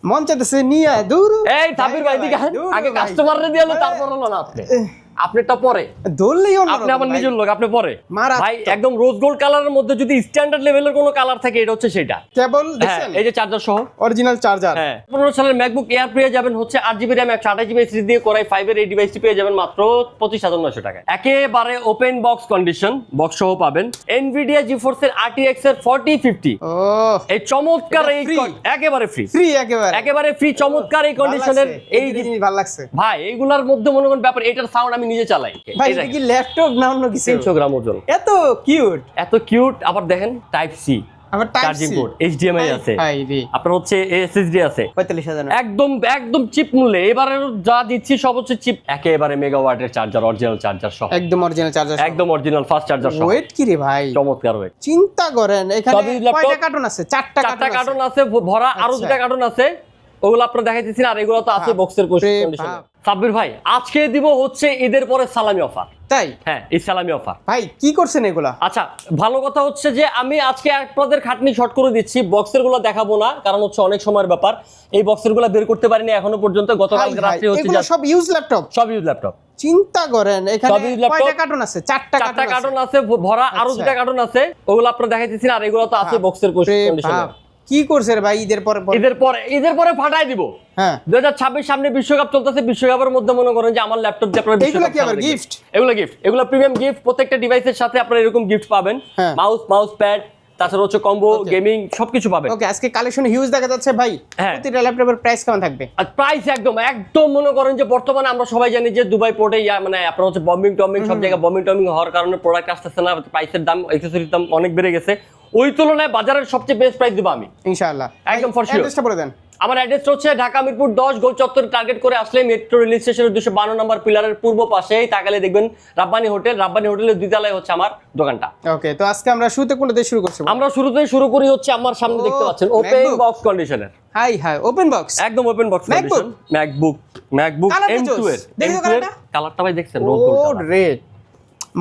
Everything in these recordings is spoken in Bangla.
মন চাইতেছে নিয়ে দূর এই সাব্বির ভাই দিকে আগে কাস্টমাররে দিয়ালো তারপর হলো না আপনারটা পরে ধরলেই আপনি আমার নিজের লোক আপনি পরে ভাই একদম রোজ গোল্ড কালারের মধ্যে যদি স্ট্যান্ডার্ড লেভেলের কোনো কালার থাকে এটা হচ্ছে সেটা কেবল দেখছেন এই যে চার্জার সহ অরিজিনাল চার্জার। হ্যাঁ 15 সালের ম্যাকবুক এয়ার পেয়ে যাবেন হচ্ছে 8GB RAM 128GB SSD দিয়ে কোরাই 5 এর এই ডিভাইসটি পেয়ে যাবেন মাত্র 25900 টাকায়। একেবারে ওপেন বক্স কন্ডিশন, বক্স সহ পাবেন Nvidia GeForce এর RTX এর 4050। ও এই চমৎকার এই একেবারে ফ্রি একেবারে ফ্রি চমৎকার এই কন্ডিশনের এই জিনিস ভালো লাগছে ভাই এইগুলার মধ্যে মনে করেন ব্যাপার এটার সাউন্ড আমি নিজে চালাই ভাই। এটা কি ল্যাপটপ না অন্য কিছু? 300 গ্রাম ওজন, এত কিউট। আবার দেখেন টাইপ সি আবার type charging C, port HDMI আছে, আপনার হচ্ছে SSD আছে 45000 একদম চিপ মূল্যে। এবারে যা দিচ্ছি সব হচ্ছে চিপ, একেবারে মেগাওয়াটের চার্জার, অরিজিনাল চার্জার সহ, একদম অরিজিনাল চার্জার, একদম অরিজিনাল ফাস্ট চার্জার সহ। ওয়েট কি রে ভাই, চমৎকার ওয়েট। চিন্তা করেন এখানে কয়টা কার্টন আছে? চারটা কার্টন আছে ভরা, আরো দুটা কার্টন আছে, ওগুলো আপনারা দেখাইতেছি আর এগুলো তো আছে বক্সের কন্ডিশনে। সাব্বির ভাই আজকে দিব হচ্ছে ঈদের পরে সালামি অফার। তাই? হ্যাঁ, এই সালামি অফার ভাই কি করছেন এগুলা? আচ্ছা ভালো কথা হচ্ছে যে আমি আজকে আপনাদের খাটনি শর্ট করে দিচ্ছি, বক্সের গুলো দেখাবো না কারণ হচ্ছে অনেক সময়ের ব্যাপার। এই বক্সের গুলো বের করতে পারিনি এখনো পর্যন্ত, গতকাল রাতে হচ্ছে এগুলো সব ইউজ ল্যাপটপ, চিন্তা করেন এখানে কয়টা কার্টন আছে? চারটা কার্টন আছে ভরা, আরো দুটা কার্টন আছে, ওগুলো আপনারা দেখাইতেছি আর এগুলো তো আছে বক্সের কন্ডিশনে। কি করছে রে ভাই ঈদের পরে ফাটাই দিব। হ্যাঁ 2026 সামনে বিশ্বকাপ চলতেছে, বিশ্বকাপের মধ্যে মনে করেন যে আমার ল্যাপটপ দিয়ে আপনারা এগুলো কি আবার গিফট? এগুলো প্রিমিয়াম গিফট, প্রত্যেকটা ডিভাইসের সাথে আপনারা এরকম গিফট পাবেন, মাউস প্যাড, তাছাড়া হচ্ছে কম্বো গেমিং সবকিছু পাবেন। ওকে, আজকে কালেকশন হিউজ দেখা যাচ্ছে ভাই। প্রতিটা ল্যাপটপের প্রাইস কেমন থাকবে? প্রাইস একদম মনে করেন যে বর্তমানে আমরা সবাই জানি যে দুবাই পোর্টে মানে আপনার হচ্ছে বম্বিং সব জায়গায় বম্বিং হওয়ার কারণে প্রোডাক্ট আসতেছে না, প্রাইসের দাম, অ্যাকসেসরির দাম অনেক বেড়ে গেছে। ওই তুলনায় বাজারের সবচেয়ে বেস্ট প্রাইস দেব আমি ইনশাআল্লাহ, একদম ফর শিওর। অ্যাড্রেসটা বলে দেন। আমার অ্যাড্রেস হচ্ছে ঢাকা মিরপুর 10 গোল চত্বর টার্গেট করে আসলে মেট্রো রেল স্টেশনের 252 নম্বর পিলারের পূর্ব পাশেই তাকালে দেখবেন রাব্বানি হোটেলের দুই তলায় হচ্ছে আমার দোকানটা। ওকে, তো আজকে আমরা শুরুতে কোনটা দিয়ে শুরু করছি? আমরা শুরুতেই শুরু করি হচ্ছে আমার সামনে দেখতে পাচ্ছেন ওপেন বক্স কন্ডিশনের। হাই ওপেন বক্স, একদম open box condition MacBook M2 এর। দেখো কালারটা ভাই দেখছেন রোজ গোল্ড রেড,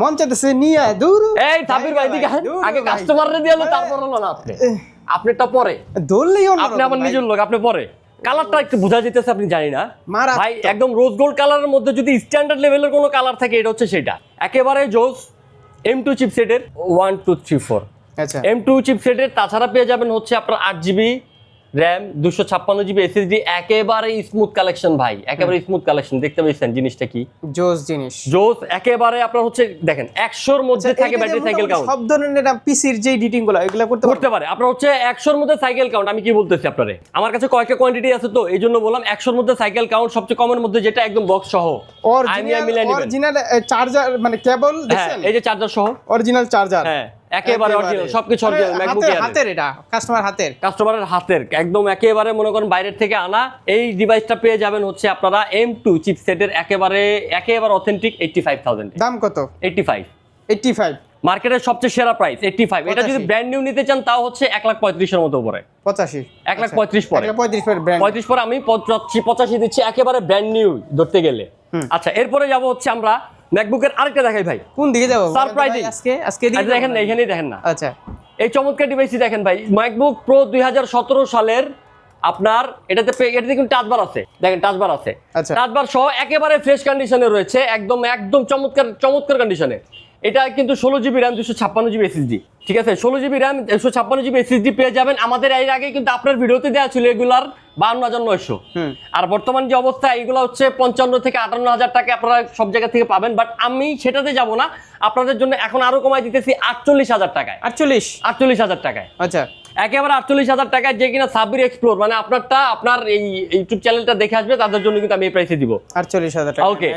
মন চাইতেছে নিয়ে দূর। এই সাব্বির ভাই দিকে আগে কাস্টমাররে দিয়ালো তারপর হলো না আপনারটা পরে ধরলেই আপনি আমার নিজের লোক আপনি পরে। কালারটা একটু বোঝা যেতেছে আপনি জানি না ভাই, একদম রোজ গোল্ড কালারের মধ্যে যদি স্ট্যান্ডার্ড লেভেলের কোনো কালার থাকে এটা হচ্ছে সেটা। একেবারে জোস M2 চিপসেটের 1 2 3 4। আচ্ছা M2 চিপসেটের, তাছাড়া পেয়ে যাবেন হচ্ছে আপনার 8GB RAM 256GB SSD, একেবারে স্মুথ কালেকশন ভাই, একেবারে স্মুথ কালেকশন। দেখতে পাচ্ছেন জিনিসটা কি জোস জিনিস, জোস একেবারে। আপনার হচ্ছে দেখেন 100 এর মধ্যে থাকে ব্যাটারি সাইকেল কাউন্ট, সব ধরনের পিসির যে এডিটিং গুলো এগুলা করতে পারে। আপনার হচ্ছে 100 এর মধ্যে সাইকেল কাউন্ট, আমি কি বলতেছি আপনারে, আমার কাছে কয়েকটা কোয়ান্টিটি আছে তো এইজন্য বললাম 100 এর মধ্যে সাইকেল কাউন্ট, সবচেয়ে কমের মধ্যে যেটা একদম বক্স সহ অরিজিনাল চার্জার মানে কেবল দেখছেন, এই যে চার্জার সহ অরিজিনাল চার্জার। হ্যাঁ একেবারে অরিজিনাল সবকিছু অরিজিনাল ম্যাকবুক এর হাতের, এটা কাস্টমারের হাতের একদম একেবারে মনে করেন বাইরের থেকে আনা। এই ডিভাইসটা পেয়ে যাবেন হচ্ছে আপনারা M2 চিপসেটের একেবারে অথেন্টিক 85000 দাম কত? 85 মার্কেটের সবচেয়ে সেরা প্রাইস 85। এটা যদি ব্র্যান্ড নিউ নিতে চান তাও হচ্ছে 1,35,000 এর মতো পড়ে, 1,35,000 পরে, 35 পরে আমি 85 দিচ্ছি একেবারে ব্র্যান্ড নিউ ধরতে গেলে। আচ্ছা এরপরে যাব হচ্ছে আমরা ম্যাকবুকের আরেকটা দেখাই ভাই। কোন দিকে যাব? সারপ্রাইজিং আজকে দেখেন না, এখানেই দেখেন না। আচ্ছা এই চমৎকার ডিভাইসটি দেখেন ভাই, ম্যাকবুক প্রো 2017 সালের আপনার এটাতে কিন্তু টাচবার আছে, দেখেন টাচবার আছে, টাচবার সহ একেবারে ফ্রেশ কন্ডিশনে রয়েছে, একদম চমৎকার কন্ডিশনে। এটা কিন্তু 16GB RAM 256GB SSD, ঠিক আছে? 16GB RAM 256GB SSD পেয়ে যাবেন। আমাদের এর আগে কিন্তু আপনার ভিডিওতে দেওয়া ছিল এগুলার 52,900, আর বর্তমান যে অবস্থা এগুলো হচ্ছে 55 থেকে 58,000 টাকা আপনারা সব জায়গা থেকে পাবেন। বাট আমি সেটাতে যাব না, আপনাদের জন্য এখন আরো কমাই দিতেছি 48,000 টাকায়। 48,000 টাকায়, আচ্ছা একেবারে 48,000 টাকায়, যে কিনা সাব্বির এক্সপ্লোর মানে আপনার এই ইউটিউব চ্যানেলটা দেখে আসবে তাদের জন্য কিন্তু আমি এই প্রাইসে দিব 48,000 টাকা। ওকে,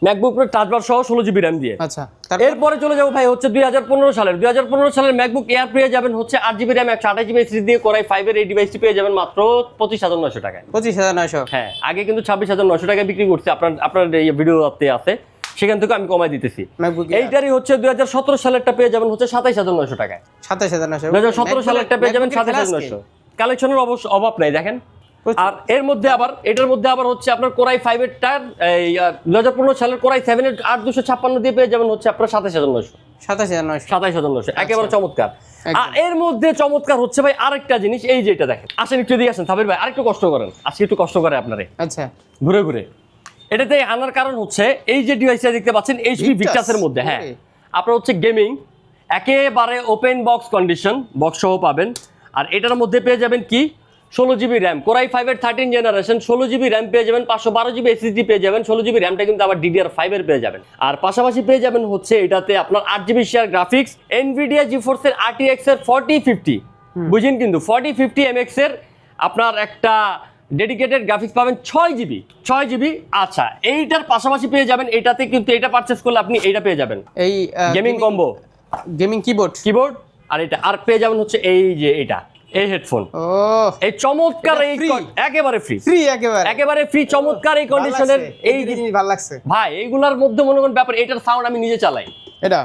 ম্যাকবুক প্রো টাচবার সহ 16GB RAM দিয়ে। আচ্ছা এরপরে চলে যাবো ভাই হচ্ছে 2015 সালের ম্যাকবুক এয়ার পেয়ে যাবেন হচ্ছে 8GB RAM 128GB SSD দিয়ে কোরাই 5 এর এই ডিভাইসটি পেয়ে যাবেন মাত্র 25,900 টাকায়। 25,900? হ্যাঁ, আগে কিন্তু 26,900 টাকায় বিক্রি করছে, আপনার এই ভিডিওতে আছে, সেখান থেকে আমি কমাই দিতেছি। এইটারই হচ্ছে 2017 সালেরটা পেয়ে যাবেন হচ্ছে 27,900 টাকায়। 27,900 2017 সালেরটা পেয়ে যাবেন 27,900। কালেকশনের অভাব নাই দেখেন। আর এটার মধ্যে আবার হচ্ছে আপনার কোরাই 5 এর টার 2015 সালের কোরাই 7 এর 8256 দিয়ে পেয়ে যাবেন হচ্ছে আপনার 27,900। 27,900 একেবারে চমৎকার। আর এর মধ্যে চমৎকার হচ্ছে ভাই আরেকটা জিনিস, এই যে এটা দেখেন, আসেন একটু দিয়ে আসেন সাবির ভাই, আরেকটু কষ্ট করেন, আজকে একটু কষ্ট করে আপনারে। আচ্ছা, ঘুরে ঘুরে এটাতে আনার কারণ হচ্ছে এই যে ডিভাইসটা দেখতে পাচ্ছেন এইচপি ভিক্টাসের মধ্যে, হ্যাঁ আপনার হচ্ছে গেমিং একেবারে ওপেন বক্স কন্ডিশন, বক্স সহ পাবেন। আর এটার মধ্যে পেয়ে যাবেন কি 16GB র্যাম, কোরাই 5 এর 13 জেনারেশন, 16GB র্যাম পেয়ে যাবেন, 512GB এসএসডি পেয়ে যাবেন, 16GB র্যামটা কিন্তু আবার DDR5 এর পেয়ে যাবেন। আর পাশাপাশি পেয়ে যাবেন হচ্ছে এটাতে আপনার 8GB share graphics, Nvidia GeForce এর RTX এর 4050, বুঝেন কিন্তু 4050 MX এর আপনার একটা ডেডিকেটেড গ্রাফিক্স পাবেন 6GB। আচ্ছা, এইটার পাশাপাশি পেয়ে যাবেন এটাতে কিন্তু এটা পারচেজ করলে আপনি এইটা পেয়ে যাবেন, এই গেমিং কম্বো, গেমিং কিবোর্ড আর এটা আর পেয়ে যাবেন হচ্ছে এই যে এটা এই হেডফোন। ও এই চমৎকার এই একেবারে ফ্রি একেবারে ফ্রি চমৎকার এই কন্ডিশনের এই জিনিস ভালো লাগছে ভাই। এইগুলার মধ্যে মনে করেন ব্যাপার, এটার সাউন্ড আমি নিজে চালাই, এটা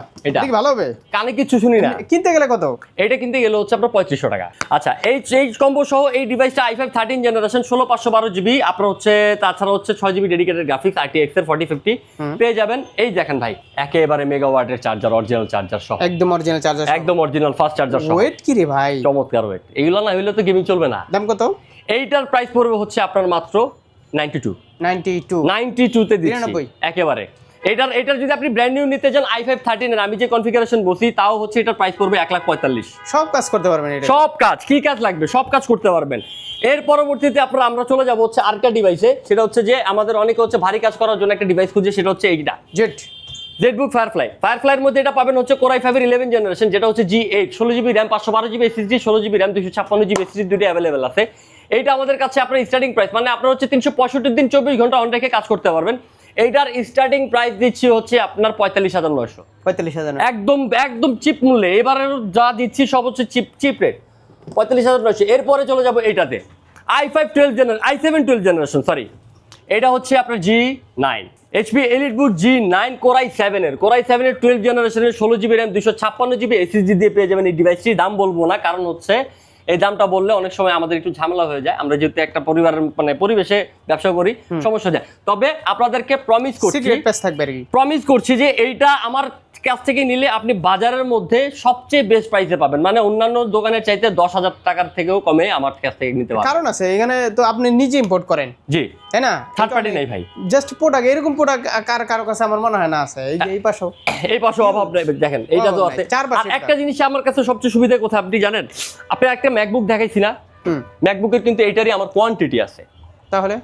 কি ভালো হবে, কানে কিছু শুনি না। কিনতে গেলে কত? এটা কিনতে গেলে হচ্ছে আপনার 3500 টাকা। আচ্ছা, এই কম্বো সহ এই ডিভাইসটা i5 13 জেনারেশন 16512GB আপনার হচ্ছে, তাছাড়া হচ্ছে 6GB ডেডিকেটেড গ্রাফিক্স, RTX এর 4050 পেয়ে যাবেন। এই দেখেন ভাই একেবারে মেগাওয়াটের চার্জার, অরিজিনাল চার্জার সহ, একদম অরিজিনাল চার্জার, একদম অরিজিনাল ফাস্ট চার্জার সহ। ওয়েট কি রে ভাই, চমৎকার ওয়েট, এগুলো না হইলে তো গেমিং চলবে না। দাম কত? এইটার প্রাইস পড়বে হচ্ছে আপনার মাত্র 92 তে দিচ্ছি একেবারে। এটার যদি আপনি ব্র্যান্ড নিউ নিতে চান i5 13 এর, আমি যে কনফিগারেশন বসি তাও হচ্ছে এটার প্রাইস পড়বে 1,45,000। সব কাজ করতে পারবেন, এটা সব কাজ, কি কাজ লাগবে সব কাজ করতে পারবেন। এর পরবর্তীতে আমরা চলে যাব হচ্ছে আরেকটা ডিভাইসে, সেটা হচ্ছে যে আমাদের অনেকে হচ্ছে ভারী কাজ করার জন্য একটা ডিভাইস খুঁজে, সেটা হচ্ছে এইটা জেটবুক ফায়ারফ্লাইয়ের মধ্যে এটা পাবেন হচ্ছে কোরাই 5 এর 11 জেনারেশন, যেটা হচ্ছে G8, 16GB RAM, 512GB SSD, 16GB RAM, 256GB SSD দুটো অ্যাভেলেবেল আছে। এইটা আমাদের কাছে আপনার স্টার্টিং প্রাইস, মানে আপনার হচ্ছে 365 দিন 24 ঘন্টা অন রেখে কাজ করতে পারবেন। এইটার স্টার্টিং প্রাইস দিচ্ছি হচ্ছে আপনার 45,900, একদম চিপ মূল্যে। এবারে যা দিচ্ছি সব হচ্ছে চিপ রেট, 45,900। এরপরে চলে যাব এইটাতে i7 12 জেনারেশন, সরি এটা হচ্ছে আপনার G9, HP EliteBook G9 core i 7 এর 12 জেনারেশনের 16GB র্যাম, 256GB এসএসডি দিয়ে পেয়ে যাবেন। এই ডিভাইসটি দাম বলবো না, কারণ হচ্ছে এই দামটা বললে অনেক সময় আমাদের একটু ঝামেলা হয়ে যায়, আমরা যেহেতু একটা পরিবারের মানে পরিবেশে ব্যবসা করি, সমস্যা যায়। তবে আপনাদেরকে প্রমিস করছি যে এইটা আমার কাছ থেকে নিলে আপনি বাজারের মধ্যে সবচেয়ে বেস্ট প্রাইসে পাবেন, মানে অন্যান্য দোকানের চাইতে 10,000 টাকার থেকেও কমে আমার কাছ থেকে নিতে পারবেন। কারণ আছে এখানে তো, আপনি নিজে ইম্পোর্ট করেন, জি, তাই না? থার্ড পার্টি নাই ভাই, জাস্ট প্রোডাক্ট, এরকম প্রোডাক্ট কারো কাছে আমার মনে হয় না আছে। এই যে এই পাশেও অভাব নাই, দেখেন এইটা তো আছে। আর একটা জিনিস আমার কাছে সবচেয়ে সুবিধা কোথায় আপনি জানেন, আপনি একটা ম্যাকবুক দেখাইছি না, ম্যাকবুকের কিন্তু এইটারই আমার কোয়ান্টিটি আছে। তাহলে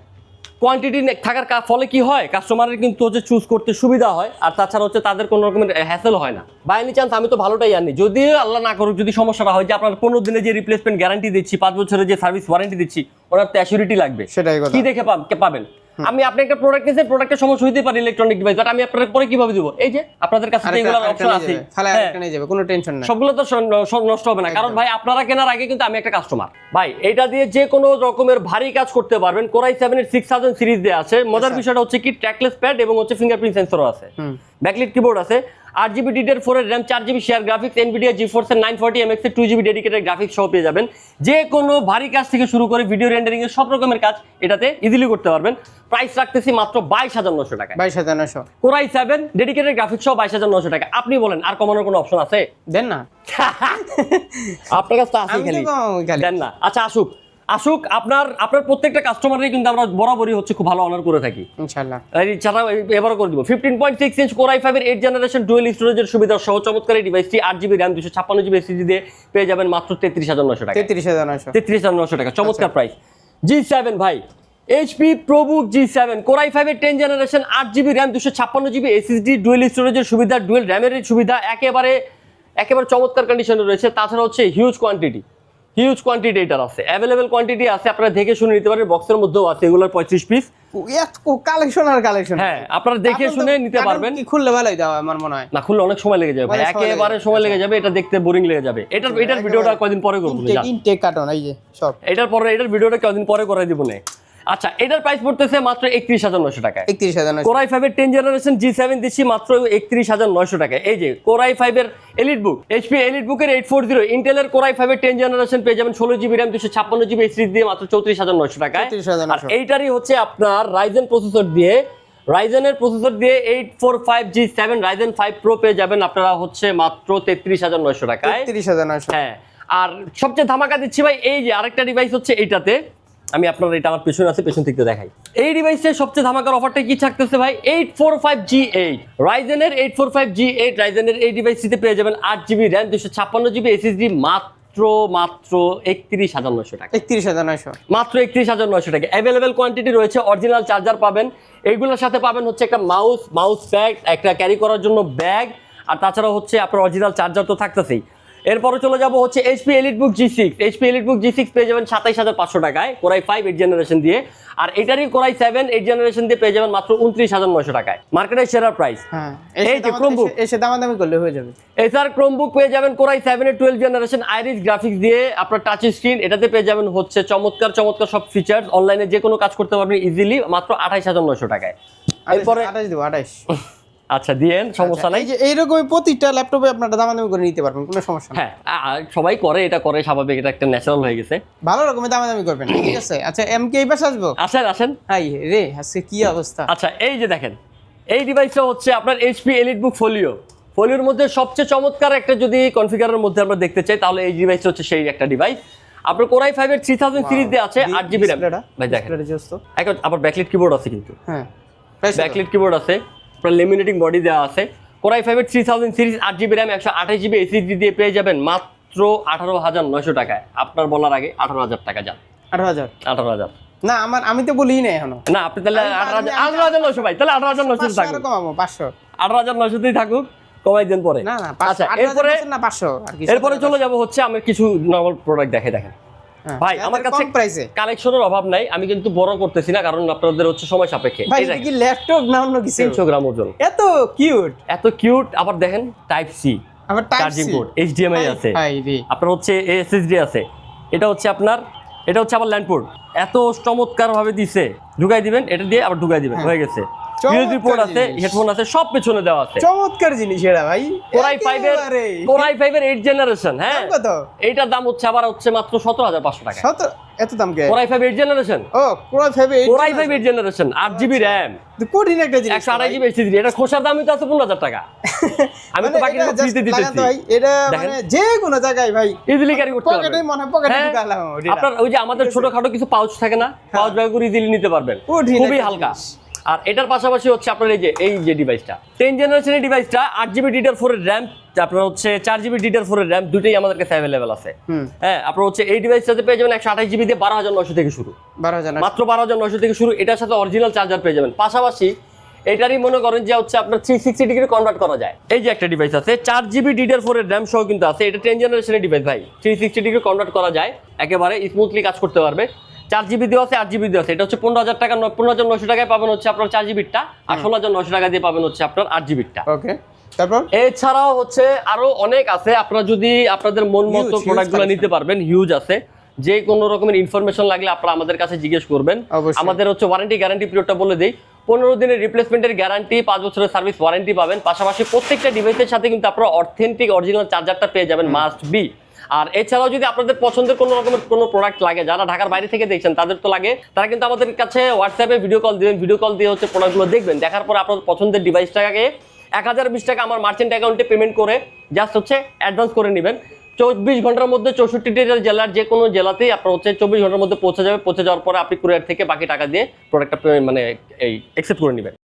কোয়ান্টিটি থাকার ফলে কি হয়, কাস্টমারের কিন্তু হচ্ছে চুজ করতে সুবিধা হয়, আর তাছাড়া হচ্ছে তাদের কোনো রকমের হ্যাসেল হয় না। বাই এনি চান্স আমি তো ভালোটাই আনি, যদি আল্লাহ না করুক যদি সমস্যাটা হয় যে আপনার 15 দিনে যে রিপ্লেসমেন্ট গ্যারান্টি দিচ্ছি, 5 বছরের যে সার্ভিস ওয়ারেন্টি দিচ্ছি, ওনার তো অ্যাসিউরিটি লাগবে, সেটাই কি দেখে পাবেন। আমি আপনি একটা প্রোডাক্ট নিয়েছেন, প্রোডাক্টের সমস্যা হইতে পারে ইলেকট্রনিক ডিভাইস, বাট আমি আপনাদের পরে কিভাবে দিব? এই যে আপনাদের কাছে এগুলো অপশন আছে, কোনো টেনশন নাই, সবগুলো তো নষ্ট হবে না। কারণ ভাই আপনারা কেনার আগে কিন্তু আমি একটা কাস্টমার, ভাই এটা দিয়ে যে কোনো রকমের ভারী কাজ করতে পারবেন। কোরাই 7 এর 6000 সিরিজ দেয়া আছে। মজার বিষয়টা হচ্ছে কি ট্র্যাকলেস প্যাড এবং হচ্ছে ফিঙ্গারপ্রিন্ট সেন্সরও আছে, ব্যাকলিট কিবোর্ড আছে, 8GB DDR4 এর RAM, 4GB share graphics, Nvidia GeForce এর 940 MX এর 2GB ডেডিকেটেড গ্রাফিক্স সহ পেয়ে যাবেন। যে কোনো ভারী কাজ থেকে শুরু করে ভিডিও রেন্ডারিং এর সব রকমের কাজ এটাতে ইজিলি করতে পারবেন। প্রাইস রাখতেছি মাত্র 22,900 টাকা। 22,900 কোরাই 7 ডেডিকেটেড গ্রাফিক্স সহ 22,900 টাকা। আপনি বলেন আর কমানোর কোনো অপশন আছে? দেন না, আপনার কাছে আছে খালি দেন না। আচ্ছা আসুক আপনার প্রত্যেকটা কাস্টমারই কিন্তু আমরা বরাবরই হচ্ছে খুব ভালো অনার করে থাকি ইনশাআল্লাহ। এছাড়াও এবারও করে দিব 15.6 ইঞ্চ কোরাই 5 এর 8 জেনারেশন ডুয়াল স্টোরেজের সুবিধা সহ চমৎকার এই ডিভাইসটি 8GB র্যাম, 256GB এসএসডি দিয়ে পেয়ে যাবেন মাত্র 33,900 টাকা। 33,900 টাকা, চমৎকার প্রাইস। G7 ভাই, HP ProBook G7 কোরাই 5 এর 10 generation 8GB RAM, 256GB SSD, dual স্টোরেজের সুবিধা, ডুয়াল র্যামের সুবিধা, একেবারে চমৎকার কন্ডিশনে রয়েছে। তাছাড়া হচ্ছে হিউজ কোয়ান্টিটি এটার আছে, অ্যাভেলেবেল কোয়ান্টিটি আছে, আপনারা দেখে শুনে নিতে পারেন। বক্সের মধ্যেও আছে এগুলোর 35 পিস, কালেকশন। হ্যাঁ, আপনারা দেখে শুনে নিতে পারবেন। খুললে ভালোই দাও আমার মনে হয়, না খুললে অনেক সময় লেগে যাবে ভাই, একেবারে সময় লেগে যাবে, এটা দেখতে বোরিং লেগে যাবে। এটার ভিডিওটা কয়দিন পরে করব না, ইনটেক কার্টন এই যে সব, এটার ভিডিওটা কয়দিন পরে করে দিব না। আচ্ছা, এটার প্রাইস পড়তেছে মাত্র 31,900 টাকা। 31,900 কোরাই 5 এর 10 জেনারেশন G7 দিচ্ছি মাত্র 31,900 টাকা। এই যে কোরাই 5 এর EliteBook, HP EliteBook এর 840, ইন্টেলের কোরাই 5 এর 10 জেনারেশন পেয়ে যাবেন 16GB র্যাম, 256GB এসএসডি দিয়ে মাত্র 34,900 টাকায়। আর এইটারই হচ্ছে আপনার রাইজেন প্রসেসর দিয়ে রাইজেনের প্রসেসর দিয়ে 845G7 রাইজেন 5 প্রো পেয়ে যাবেন আপনারা হচ্ছে মাত্র 33,900 টাকায়। 33,900। হ্যাঁ, আর সবচেয়ে ধামাকা দিচ্ছি ভাই, এই যে আরেকটা ডিভাইস হচ্ছে এইটাতে, আমি আপনার এটা আমার পেছনে আছে, পেছন থেকে দেখাই। এই ডিভাইসের সবচেয়ে ধামাকার অফারটা কি থাকতেছে ভাই, 845G8 রাইজেনের 845G8 রাইজেনের এই ডিভাইসটিতে পেয়ে যাবেন 8GB RAM 256GB SSD মাত্র 31,900 টাকা। 31,900 মাত্র 31,900 টাকা। অ্যাভেলেবেল কোয়ান্টিটি রয়েছে, অরিজিনাল চার্জার পাবেন, এইগুলোর সাথে পাবেন হচ্ছে একটা মাউস প্যাড, একটা ক্যারি করার জন্য ব্যাগ, আর তাছাড়া হচ্ছে আপনার অরিজিনাল চার্জার তো থাকতেছেই। এরপরে চলে যাব হচ্ছে HP EliteBook G6। HP EliteBook G6 পেয়ে যাবেন 27,500 টাকায় Core i5 8 জেনারেশন দিয়ে, আর এটারই Core i7 8 জেনারেশন দিয়ে পেয়ে যাবেন মাত্র 29,900 টাকায়, মার্কেটের সেরা প্রাইস। হ্যাঁ, এই যে Chromebook, এসে দামাদামি করলে হয়ে যাবে। এছাড়া Chromebook পেয়ে যাবেন Core i7 এর 12 জেনারেশন আইরিস গ্রাফিক্স দিয়ে, আপনার টাচ স্ক্রিন, এটাতে পেয়ে যাবেন হচ্ছে চমৎকার সব ফিচার্স, অনলাইনে যে কোনো কাজ করতে পারবেন ইজিলি মাত্র 28,900 টাকায়। এরপরে 28 দেব 28। আচ্ছা দিয়েন, সমস্যা নাই। এই যে এইরকমই প্রতিটা ল্যাপটপে আপনারা দামাদামি করে নিতে পারবেন, কোনো সমস্যা নেই। হ্যাঁ, সবাই করে, এটা করে স্বাভাবিক, এটা একটা ন্যাচারাল হয়ে গেছে। ভালো রকমের দামাদামি করবেন, ঠিক আছে? আচ্ছা, এমকে এই পাশে আসবো। আসেন। হাই রে, আজকে কি অবস্থা। আচ্ছা, এই যে দেখেন, এই ডিভাইসটা হচ্ছে আপনার HP EliteBook ফোলিওর মধ্যে সবচেয়ে চমৎকার একটা যদি কনফিগারের মধ্যে আমরা দেখতে চাই, তাহলে এই ডিভাইসটা হচ্ছে সেই একটা ডিভাইস। আপনার Core i5 এর 3000 সিরিজ দিয়ে আছে 8GB RAM। ভাই দেখেন, এখন আবার ব্যাকলাইট কিবোর্ড আছে, কিন্তু হ্যাঁ ব্যাকলাইট কিবোর্ড আছে, আপনার লেমিনেটিং বডি দেওয়া আছে। Core i5 এর 3000 series 8GB RAM 128GB SSD দিয়ে পেয়ে যাবেন মাত্র 18,900 টাকায়। আপনার বলার আগে 18,000 টাকা যান। 18,000 না, আমি তো বলিই না এখনো। না, আপনি তাহলে 18,900 ভাই, তাহলে 18,900 থাকুক, 18,900 থাকুক, কমাই দেন পরে। না আচ্ছা, 8,000 না 500 আর কি। এরপরে চলে যাব হচ্ছে আমি কিছু নরমাল প্রোডাক্ট দেখেন ভাই, আমার কাছে কালেকশনের অভাব নাই, আমি কিন্তু বড় করতেছি না, কারণ আপনাদের হচ্ছে সময় সাপেক্ষে। ভাই এটা কি ল্যাপটপ না অন্য কিছু? 300 গ্রাম ওজন, এত কিউট। আবার দেখেন টাইপ সি, আবার type charging C, port, HDMI আছে, আপনার হচ্ছে SSD আছে, এটা হচ্ছে আবার ল্যান্ড পোর্ট, এত চমৎকার ভাবে দিছে। ঢুকাই দিবেন, এটা দিয়ে আবার ঢুকাই দিবেন, হয়ে গেছে। USB পোর্ট আছে, হেডফোন আছে, সব পেছনে দেওয়া আছে। চমৎকার জিনিস এটা ভাই। Core i5 এর 8 জেনারেশন। হ্যাঁ, কত? এইটার দাম হচ্ছে মাত্র 17,500 টাকা। এত দাম কে? Core i5 8 generation. ও, Core i5 8 generation, 8GB RAM, কোডিন একটা জিনিস, 128GB SSD। এটা খোসার দামই তো আছে 15,000 টাকা। আমি তো বাকি সব ফ্রিতে দিতেছি ভাই। এটা মানে যে কোনো জায়গায় ভাই ইজিলি ক্যারি করতে পারবেন। পকেটে ঢুকালাম। আপনার ওই যে আমাদের ছোটখাটো কিছু পাউচ থাকে না, পাউচ ব্যাগ করে ইজিলি নিতে পারবেন, খুবই হালকা। আর এটার পাশাপাশি হচ্ছে আপনার এই যে ডিভাইসটা 10 জেনারেশনের ডিভাইসটা 8GB DDR4 এর RAM, আপনার হচ্ছে 4GB DDR4 এর RAM, দুটোই আমাদের কাছে अवेलेबल আছে। হ্যাঁ, আপনার হচ্ছে এই ডিভাইসটাতে পেয়ে যাবেন 128GB দিয়ে 12,900 থেকে শুরু, 12,000 মাত্র 12,900 থেকে শুরু। এটার সাথে অরিজিনাল চার্জার পেয়ে যাবেন। পাশাপাশি এটারই মনে করেন যে হচ্ছে আপনার 360 ডিগ্রি কনভার্ট করা যায়। এই যে একটা ডিভাইস আছে 4GB DDR4 এর RAM সহ কিন্তু আছে, এটা 10 জেনারেশনের ডিভাইস ভাই, 360 ডিগ্রি কনভার্ট করা যায়, একেবারে স্মুথলি কাজ করতে পারবে। 4GB দেওয়া আছে, 8GB দেওয়া আছে। এটা হচ্ছে 15,000 টাকা, 15,900 টাকায় পাবেন হচ্ছে আপনার 4GBটা, আর 16,900 টাকা দিয়ে পাবেন হচ্ছে আপনার 8GBটা। ওকে, তারপর এছাড়াও হচ্ছে আরো অনেক আছে, আপনারা যদি আপনাদের মন মতো প্রোডাক্টগুলো নিতে পারবেন, হিউজ আছে। যে কোনো রকমের ইনফরমেশন লাগলে আপনারা আমাদের কাছে জিজ্ঞেস করবেন। আমাদের হচ্ছে ওয়ারেন্টি গ্যারান্টি পিরিয়ডটা বলে দেই, 15 দিনের রিপ্লেসমেন্টের গ্যারান্টি, 5 বছরের সার্ভিস ওয়ারেন্টি পাবেন। পাশাপাশি প্রত্যেকটা ডিভাইসের সাথে কিন্তু আপনারা অথেন্টিক অরিজিনাল চার্জারটা পেয়ে যাবেন, মাস্ট বি। আর এছাড়াও যদি আপনাদের পছন্দের কোনো রকমের কোনো প্রোডাক্ট লাগে, যারা ঢাকার বাইরে থেকে দেখছেন তাদের তো লাগে, তারা কিন্তু আমাদের কাছে হোয়াটসঅ্যাপে ভিডিও কল দিবেন, ভিডিও কল দিয়ে হচ্ছে প্রোডাক্টগুলো দেখবেন, দেখার পর আপনার পছন্দের ডিভাইসটাকে 1020 টাকা আমার মার্চেন্ট অ্যাকাউন্টে পেমেন্ট করে জাস্ট হচ্ছে অ্যাডভান্স করে নেবেন। 24 ঘন্টার মধ্যে 64টি জেলার যে কোনো জেলাতেই আপনার হচ্ছে 24 ঘন্টার মধ্যে পৌঁছে যাবে। পৌঁছে যাওয়ার পরে আপনি কুরিয়ার থেকে বাকি টাকা দিয়ে প্রোডাক্টটা মানে এই অ্যাকসেপ্ট করে নেবেন।